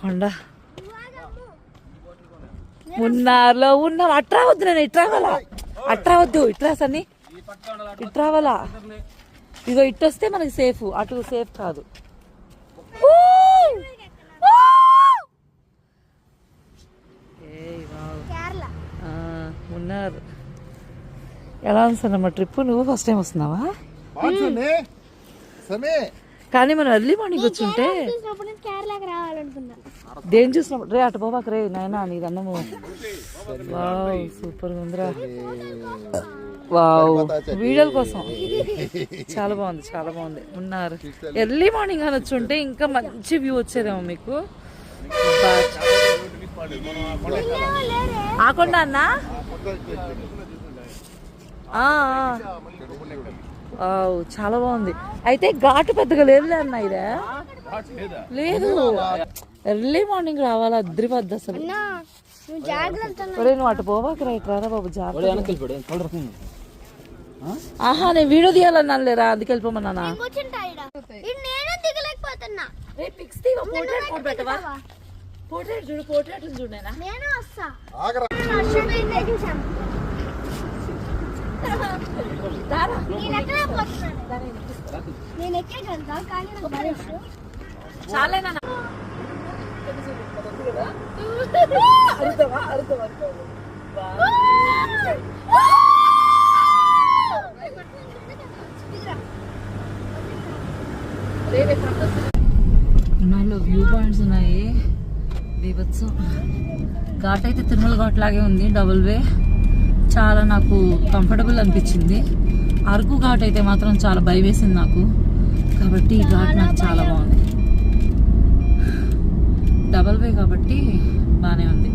కొండ మున్నార్లో ఉన్నాం. అట్రా వద్దు, నేను ఇట్రావాలా, అట్రా వద్దు, ఇట్రా సన్ని, ఇట్రావాలా. ఇదో ఇట్టొస్తే మనకి సేఫ్, అటు సేఫ్ కాదు. మున్నారు ఎలా ఉంది ట్రిప్? నువ్వు ఫస్ట్ టైం వస్తున్నావా? కానీ మనం ఎర్లీ మార్నింగ్ వచ్చుంటే దేని చూసినప్పుడు రే అటు పోవాక రే నాయనా నీ అన్నము. వావ్ సూపర్ గా ఉందిరా. వావ్ వీడియోల కోసం చాలా బాగుంది, చాలా బాగుంది. ఉన్నారు ఎర్లీ మార్నింగ్ అని వచ్చుంటే ఇంకా మంచి వ్యూ వచ్చేదేమో మీకు. ఆకొండ అన్నా చాలా బాగుంది. అయితే ఘాటు పెద్దగా లేదు అన్న, ఇదే లేదు. ఎర్లీ మార్నింగ్ రావాలా, అద్రిపోద్ది అసలు. నువ్వు అటు పోవాక రైట్ రారా బాబు, జాగ్రత్త. ఆహా నేను వీడియో తీయాలన్నా లేరా, అందుకు వెళ్ళిపోమన్నా. పోర్ట్రేట్ చూడు, పోర్ట్రేట్ చూడేనా. చాలేనా వ్యూ పాయింట్స్ ఉన్నాయి. బీభత్సం ఘాట్ అయితే తిరుమల ఘాట్ లాగే ఉంది, డబుల్ వే. చాలా నాకు కంఫర్టబుల్ అనిపించింది. అరకు ఘాట్ అయితే మాత్రం చాలా భయం వేసింది నాకు, కాబట్టి ఈ ఘాట్ నాకు చాలా బాగుంది. డబల్ వే కాబట్టి బాగానే ఉంది.